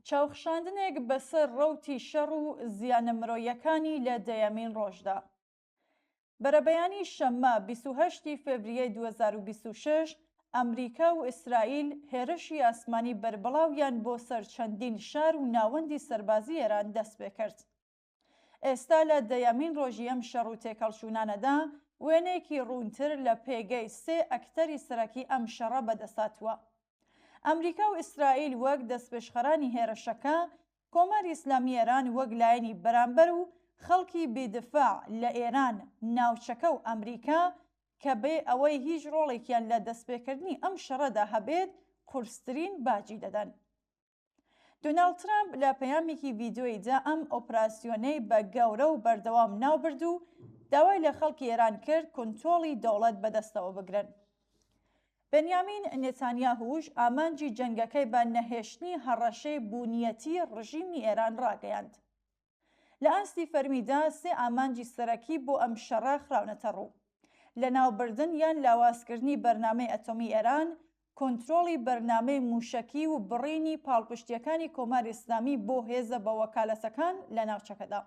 چاوخشاندنێک بەسەر ڕەوتی شەڕ و زیانە مرۆییەکانی لە دەیەمین ڕۆژدا. بەرەبەیانی شەممە 28 فێڤریە 2026 ئەمریکا و ئیسرائیل هێرشی ئاسمانی بەربڵاویان بۆ سەر چەندین شار و ناوەندی سەربازی ئێران دەست پێ کرد. ئێستا لە دەیەمین ڕۆژی ئەم شەڕ و تێکەڵچوونانەدا وێنەیەکی ڕوونتر لە پێگەی 3 ئەکتەری سەرەکی ئەم شەڕە بەدەساتوە. ئەمریکا و ئیسرائیل وەک دەستپێشخەرانی هێرشەکە، کۆماری ئیسلامی ئێران وەک لایەنی بەرامبەر و خەڵکی بێدفاع لە ئێران، ناوچەکە و ئەمریکا کە بێ ئەوەی هیچ ڕۆڵێکیان لە دەستپێکردنی ئەم شەڕەدا هەبێت قورسترین باجی دەدەن. دۆناڵد ترامپ لە پەیامێکی ڤیدیۆیدا ئەم ئۆپراسیۆنەی بە گەورە و بەردەوام ناوبرد و داوای لە خەڵکی ئێران کرد کۆنترۆڵی دەوڵەت بەدەستەوە بگرن. بەنیامین نێتانیاهوش ئامانجی جەنگەکەی بە نەهێشتنی هەڕەشەی بوونیەتی ڕژیمی ئێران ڕاگەیاند. لە ئاستی فەرمیدا 3 ئامانجی سەرەکی بۆ ئەم شەڕە خراونەتە ڕوو: لە ناوبردن یان لاوازکردنی بەرنامەی ئەتۆمی ئێران، کۆنترۆڵی بەرنامەی موشەکی و بڕینی پاڵپشتیەکانی کۆماری ئیسلامی بۆ هێزە بە وەکالەتەکان لە ناوچەکەدا.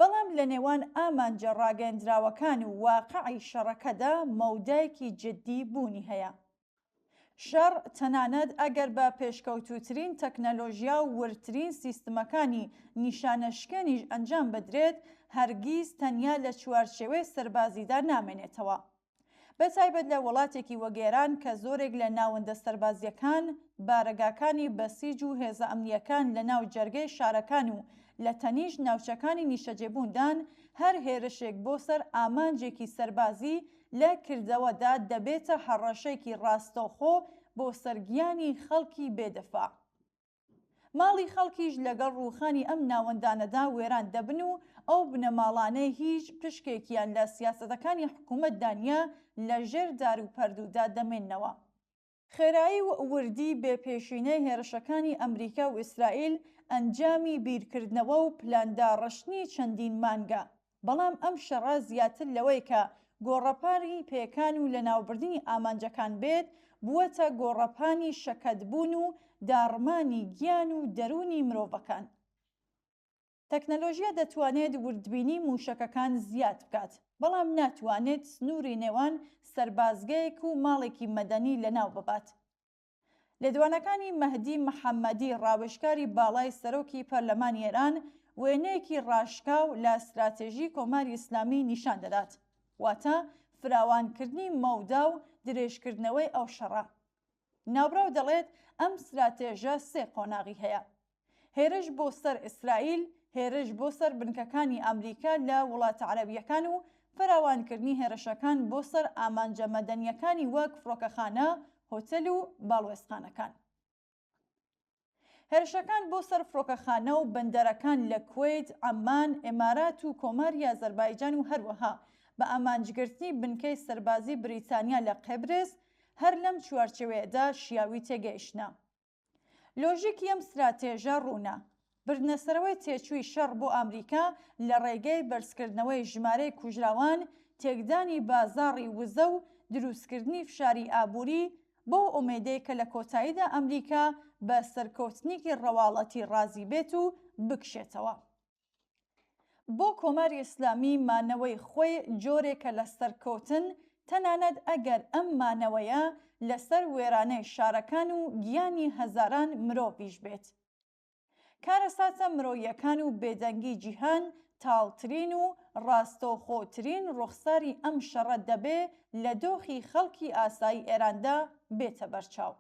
بەڵام لە نێوان ئامانجە ڕاگەیەندراوەکان و واقعی شەڕەکەدا مەودایەکی جددی بوونی هەیە. شەڕ تەنانەت ئەگەر بە پێشکەوتووترین تەکنەلۆژیا و ورترین سیستمەکانی نیشانەشکێنیش ئەنجام بدرێت، هەرگیز تەنیا لە چوارچێوەی سەربازیدا نامێنێتەوە. بەتایبەت لە وڵاتێکی وەک ئێران کە زۆرێک لە ناوەندە سەربازیەکان، بارەگاکانی بەسیج و هێزە ئەمنیەکان لە ناو جەرگەی شارەکان و لە تەنیش ناوچەکانی نیشەجێبووندان، هەر هێرشێک بۆ سەر ئامانجێکی سەربازی لە کردەوەدا دەبێتە هەڕەشێکی ڕاستەوخۆ بۆ سەرگیانی خەڵکی بێدەفاع. ماڵی خەڵکیش لەگەڵ ڕووخانی ئەم ناوەندانەدا وێران دەبن و ئەو بنەماڵانەی هیچ پشکێکیان لە سیاسەتەکانی حکوومەتدا نیە لە ژێر دار و پەردوودا دەمێننەوە. خێرایی و وردی بێپێشینەی هێرشەکانی ئەمریکا و ئیسرائیل ئەنجامی بیرکردنەوە و پلانداڕشتنی چەندین مانگە، بەڵام ئەم شەڕە زیاتر لەوەی کە گۆڕەپانی پێکان و لە ناوبردنی ئامانجەکان بێت، بووەتە گۆڕەپانی شەکەتبوون و داڕمانی گیان و دەرونی مرۆڤەکان. تەکنەلۆژیا دەتوانێت وردبینی موشەکەکان زیاد بکات، بەڵام ناتوانێت سنووری نێوان سەربازگەیەک و ماڵێکی مەدەنی لەناو ببات. لێدوانەکانی مەهدی محەممەدی، ڕاوێژکاری باڵای سەرۆکی پەرلەمانی ئێران، وێنەیەکی ڕاشکاو لە استراتێژی کۆماری ئیسلامی نیشان دەدات، واتە فراوانکردنی مەودا و درێژکردنەوەی ئەو شەڕە. ناوبراو دەڵێت ئەم استراتێژە 3 قۆناغی هەیە: هێرش بۆ سەر ئیسرائیل، هێرش بۆ سەر بنکەکانی ئەمریکا لە وڵاتە عەرەبیەکان و فراوانکردنی هێرشەکان بۆ سەر ئامانجە مەدەنیەکانی وەک فڕۆکەخانە، هۆتێل و باڵوێزخانەکان. هێرشەکان بۆ سەر فڕۆکەخانە و بەندەرەکان لە کوێیت، عەمان، ئێمارات و کۆماری ئازەربایجان و هەروەها بە ئامانجگرتنی بنکەی سەربازی بریتانیا لە قێبرس، هەر لەم چوارچێوەیەدا شیاوی تێگەیشتنە. لۆژیکی ئەم استراتێژە ڕوونە: بردنەسەرەوەی تێچووی شەڕ بۆ ئەمریکا لە ڕێگەی بەرزکردنەوەی ژمارەی کوژراوان، تێکدانی بازاڕی وزە و دروستکردنی فشاری ئابووری، بۆ ئومێدەی کە لە کۆتاییدا ئەمریکا بە سەرکەوتنێکی ڕەواڵەتی ڕازی بێت و بکشێتەوە. بۆ کۆماری ئیسلامی مانەوەی خۆی جۆرێکە لە سەرکەوتن، تەنانەت ئەگەر ئەم مانەوەیە لەسەر وێرانەی شارەکان و گیانی هەزاران مرۆڤیش بێت. کارەساتە مرۆییەکان و بێدەنگی جیهان تاڵترین و ڕاستەوخۆترین ڕوخساری ئەم شەڕە دەبێ لە دۆخی خەڵکی ئاسایی ئێراندا بێتە بەرچاو.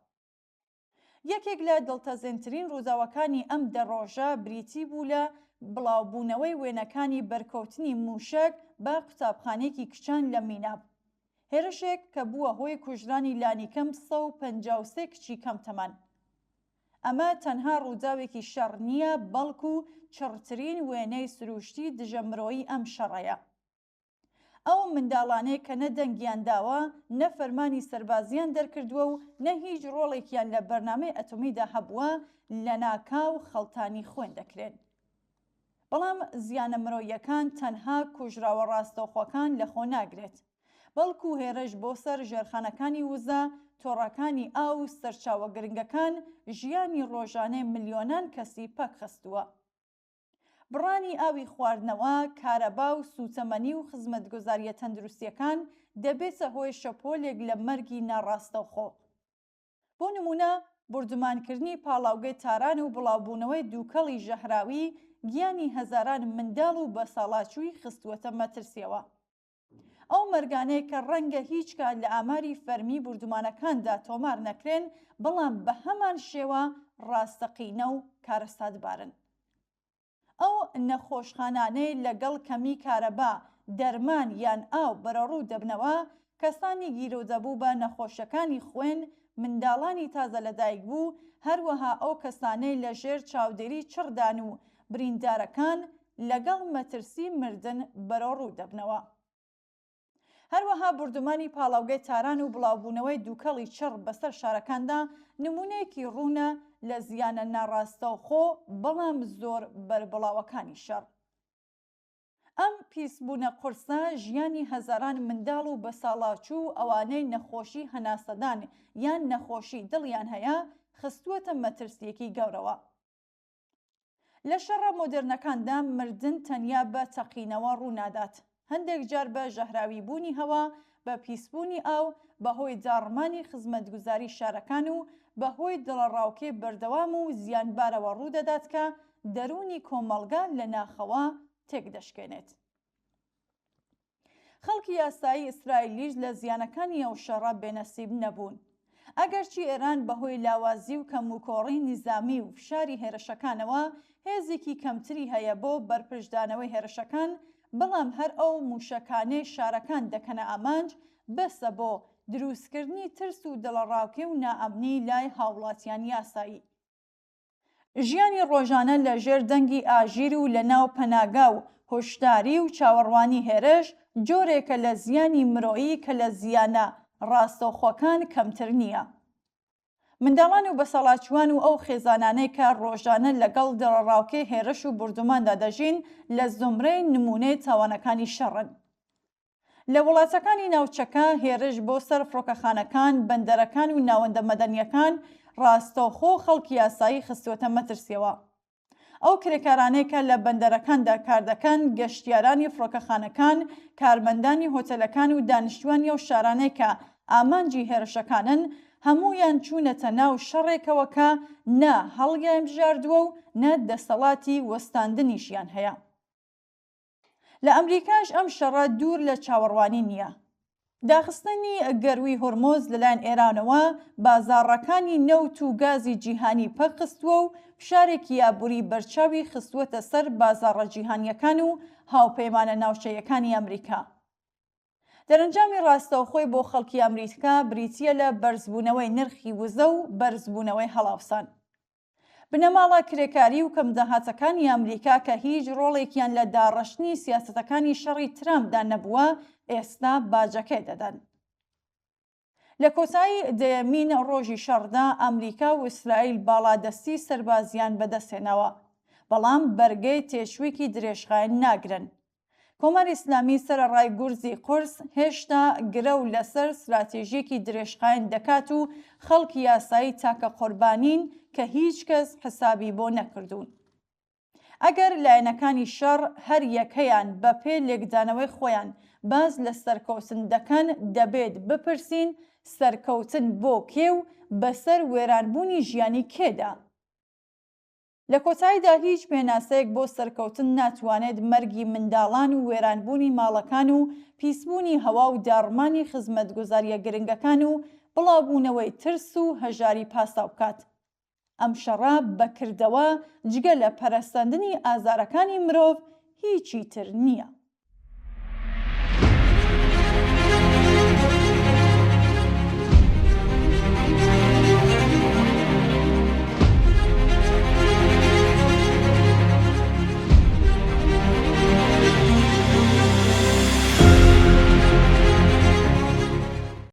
یەکێک لە دڵتەزێنترین ڕووداوەکانی ئەم دەڕۆژە بریتی بوو لە بڵاوبوونەوەی وێنەکانی بەرکەوتنی موشک بە قوتابخانەیەکی کچان لە میناب، هێرشێک کە بووە هۆی کوژرانی لانیکەم 153 کچی کەم تەمان. ئەمە تەنها ڕووداوێکی شەڕ نییە، بەڵکو چڕترین وێنەی سروشتی دژەمرۆیی ئەم شەڕەیە. ئەو منداڵانەیە کە نە دەنگیانداوە، نە فەرمانی سەربازیان دەرکردووە و نە هیچ ڕۆڵێکیان لە بەرنامەی ئەتۆمیدا هەبووە، لە ناکاو خەڵتانی خوێن دەکرێن. بەڵام زیانە مرۆییەکان تەنها کوژراوە ڕاستەوخۆکان لەخۆ ناگرێت، بەڵکو هێرش بۆ سەر ژێرخانەکانی وزە، تۆڕەکانی ئاو و سەرچاوە گرنگەکان ژیانی ڕۆژانەی ملیۆنان کەسی پەکخستووە. بڕانی ئاوی خواردنەوە، کارەبا و سوتەمەنی و خزمەتگوزاریە تەندروستیەکان دەبێتە هۆی شەپۆلێک لە مەرگی ناڕاستەوخۆ. بۆ نمونە، بردومانکردنی پاڵاوگەی تاران و بڵاوبوونەوەی دووکەڵی ژەهراوی گیانی هەزاران منداڵ و بەساڵاچووی خستووەتە مەترسیەوە. ئەو مەرگانەی کە ڕەنگە هیچ کات لە ئاماری فەرمی بردومانەکاندا تۆمار نەکرێن، بەڵام بە هەمان شێوە ڕاستەقینە و کارەساتبارن. ئەو نەخۆشخانانەی لەگەڵ کەمی کارەبا، دەرمان یان ئاو بەرەڕوو دەبنەوە، کەسانی گیرۆدەبوو بە نەخۆشیەکانی خوێن، منداڵانی تازە لەدایک بوو، هەروەها ئەو کەسانەی لە ژێر چاودێری چڕدان و بریندارەکان لەگەڵ مەترسی مردن بەرەڕوو دەبنەوە. هەروەها بردومانی پاڵاوگەی تاران و بڵاوبوونەوەی دووکەڵی چڕ بەسەر شارەکاندا نمونەیەکی ڕوونە لە زیانە ناڕاستەوخۆ بەڵام زۆر بەربڵاوەکانی شەڕ. ئەم پیسبوونە قورسە ژیانی هەزاران منداڵ و بەساڵاچوو ئەوانەی نەخۆشی هەناسەدان یان نەخۆشی دڵیان هەیە خستووەتە مەترسیەکی گەورەوە. لە شەڕە مۆدرنەکاندا مردن تەنیا بە تەقینەوە ڕوونادات. هەندێک جار بە ژەهراوی بوونی هەوا، بە پیسبوونی ئاو، بەهۆی داڕمانی خزمەتگوزاری شارەکان و بەهۆی دڵەڕاوکێ بەردەوام و زیانبارەوە ڕوودەدات کە دەرونی کۆمەڵگا لە ناخەوە تێک دەشکێنێت. خەڵکی یاسایی ئیسرائیلیش لە زیانەکانی ئەو شەڕە بێنەسیب نەبوون. ئەگەرچی ئێران بەهۆی لاوازی و کەموکۆڕی نیزامی و فشاری هێرشەکانەوە هێزێکی کەمتری هەیە بۆ بەرپشدانەوەی هێرشەکان، بەڵام هەر ئەو موشەکانەی شارەکان دەکەنە ئامانج بەسە بۆ دروستکردنی ترس و دڵەڕاوکێ و نائەمنی لای هاوڵاتیان یاسایی. ژیانی ڕۆژانە لە ژێر دەنگی ئاژیر و لە ناو پەناگا و هۆشداری و چاوەڕوانی هێرش جۆرێکە لە زیانی مرۆیی کە لە زیانە ڕاستەوخۆکان کەمتر نییە. منداڵان و بەسەڵاچوان و ئەو خێزانانەی کە ڕۆژانە لەگەڵ دڵەڕاوکەی هێرش و بردوماندا دەژین لە زۆمرەی نمونەی تاوانەکانی شەڕن. لە وڵاتەکانی ناوچەکە هێرش بۆ سەر فڕۆکەخانەکان، بەندەرەکان و ناوەندە مەدەنیەکان ڕاستەوخۆ خەڵکی یاسایی خستووەتە مەترسیەوە. ئەو کرێکارانەی کە لە بەندەرەکاندا کار دەکەن، گەشتیارانی فڕۆکەخانەکان، کارمەندانی هۆتێلەکان و دانیشتوانی ئەو شارانەی کە ئامانجی هێرشەکانن، هەموویان چوونەتە ناو شەڕێکەوە کە نە هەڵیان بژاردووە و نە دەسەڵاتی وەستاندنیشیان هەیە. لە ئەمریکاش ئەم شەڕە دوور لە چاوەڕوانی نییە. داخستنی گەروی هۆرمۆز لەلایەن ئێرانەوە بازاڕەکانی نەوت و گازی جیهانی پەخستووە و فشارێکی یابووری بەرچاوی خستووەتە سەر بازاڕە جیهانیەکان و هاوپەیمانە ناوچەیەکانی ئەمریکا. دەرەنجامی ڕاستەوخۆی بۆ خەڵکی ئەمریکا بریتیە لە بەرزبوونەوەی نرخی وزە و بەرزبوونەوەی هەڵاوسان. بنەماڵە کرێکاری و کەمداهاتەکانی ئەمریکا کە هیچ ڕۆڵێکیان لە داڕەشتنی سیاسەتەکانی شەڕی ترامپدا نەبووە، ئێستا باجەکەی دەدەن. لە کۆتایی دەیەمین ڕۆژی شەڕدا ئەمریکا و ئیسرائیل باڵادەستی سەربازیان بەدەستێنەوە، بەڵام بەرگەی تێشوێکی درێژخایەن ناگرن. کۆماری ئیسلامی سەرەڕای گورزی قورس هێشتا گرە و لەسەر استراتێژیەکی درێژخایەن دەکات و خەڵکی یاسایی تاکە قوربانین کە هیچ کەس حسابی بۆ نەکردوون. ئەگەر لایەنەکانی شەڕ هەر یەکەیان بە پێ لێکدانەوەی خۆیان باز لە سەرکەوتن دەکەن، دەبێت بپرسین سەرکەوتن بۆ کێ و بەسەر وێرانبوونی ژیانی کێدا؟ لە کۆتاییدا هیچ پێناسەیەک بۆ سەرکەوتن ناتوانێت مەرگی منداڵان و وێرانبوونی ماڵەکان و پیسبوونی هەوا و داڕمانی خزمەتگوزاریە گرنگەکان و بڵاوبوونەوەی ترس و هەژاری پاساو بکات. ئەم شەڕە بەکردەوە جگە لە پەرەستاندنی ئازارەکانی مرۆڤ هیچی تر نییە.